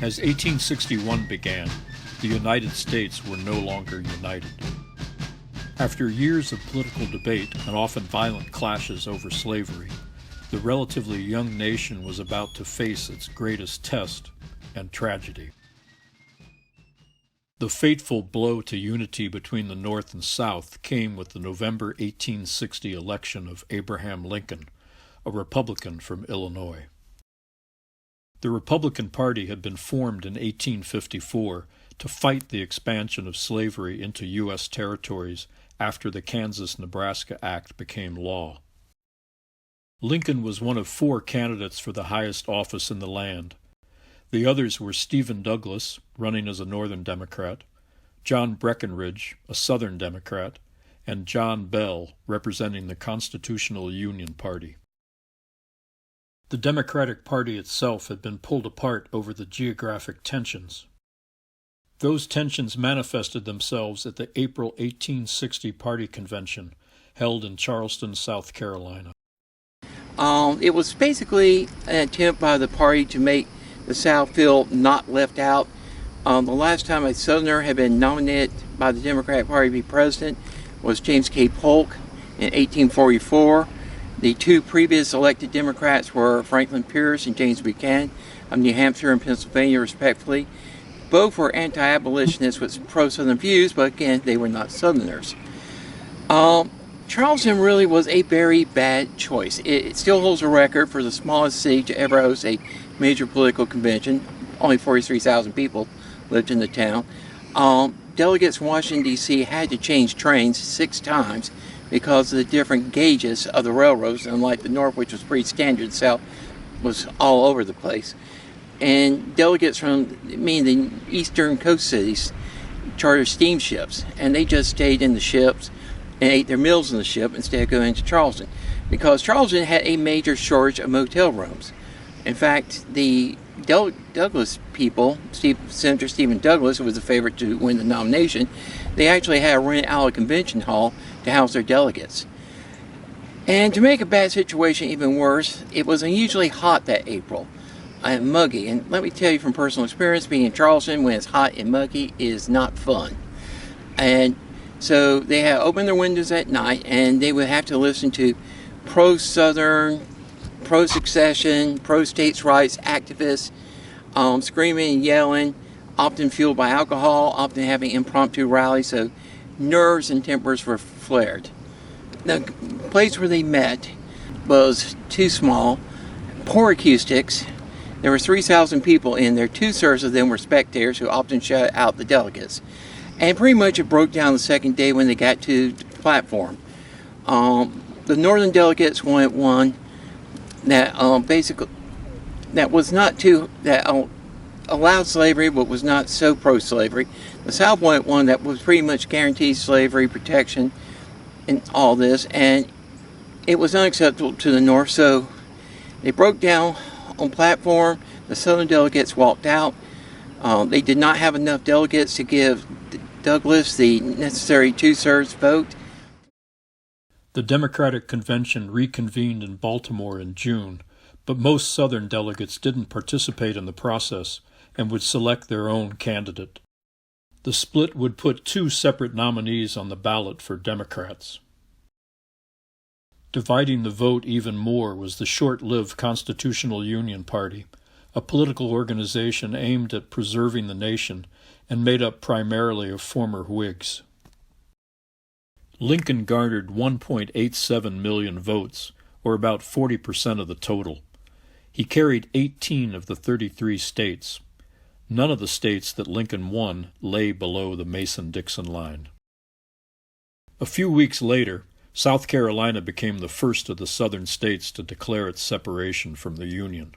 As 1861 began, the United States were no longer united. After years of political debate and often violent clashes over slavery, the relatively young nation was about to face its greatest test and tragedy. The fateful blow to unity between the North and South came with the November 1860 election of Abraham Lincoln, a Republican from Illinois. The Republican Party had been formed in 1854 to fight the expansion of slavery into U.S. territories after the Kansas-Nebraska Act became law. Lincoln was one of 4 candidates for the highest office in the land. The others were Stephen Douglas, running as a Northern Democrat, John Breckinridge, a Southern Democrat, and John Bell, representing the Constitutional Union Party. The Democratic Party itself had been pulled apart over the geographic tensions. Those tensions manifested themselves at the April 1860 party convention held in Charleston, South Carolina. It was basically an attempt by the party to make the South feel not left out. The last time a Southerner had been nominated by the Democratic Party to be president was James K. Polk in 1844. The 2 previous elected Democrats were Franklin Pierce and James Buchanan of New Hampshire and Pennsylvania, respectively. Both were anti-abolitionists with pro-Southern views, but again, they were not Southerners. Charleston really was a very bad choice. It still holds a record for the smallest city to ever host a major political convention. Only 43,000 people lived in the town. Delegates from Washington, D.C. had to change trains 6 times because of the different gauges of the railroads, unlike the North, which was pretty standard. The South was all over the place. And delegates from the eastern coast cities chartered steamships, and they just stayed in the ships and ate their meals in the ship instead of going to Charleston, because Charleston had a major shortage of motel rooms. In fact, the Douglas people, Senator Stephen Douglas, who was the favorite to win the nomination, they actually had to rent out a convention hall to house their delegates. And to make a bad situation even worse, it was unusually hot that April and muggy. And let me tell you from personal experience, being in Charleston when it's hot and muggy is not fun. And so they had opened their windows at night, and they would have to listen to pro-Southern, pro-secession, pro-states' rights activists screaming and yelling, often fueled by alcohol, often having impromptu rallies, so nerves and tempers were flared. The place where they met was too small, poor acoustics. There were 3,000 people in there. 2/3 of them were spectators who often shut out the delegates. And pretty much it broke down the second day when they got to the platform. The Northern delegates wanted one that allowed slavery but was not so pro-slavery. The South wanted one that was pretty much guaranteed slavery protection and all this, and it was unacceptable to the North, so they broke down on platform. The Southern delegates walked out. They did not have enough delegates to give Douglas the necessary 2/3 vote. The Democratic Convention reconvened in Baltimore in June, but most Southern delegates didn't participate in the process and would select their own candidate. The split would put 2 separate nominees on the ballot for Democrats. Dividing the vote even more was the short-lived Constitutional Union Party, a political organization aimed at preserving the nation and made up primarily of former Whigs. Lincoln garnered 1.87 million votes, or about 40% of the total. He carried 18 of the 33 states. None of the states that Lincoln won lay below the Mason-Dixon line. A few weeks later, South Carolina became the first of the southern states to declare its separation from the Union.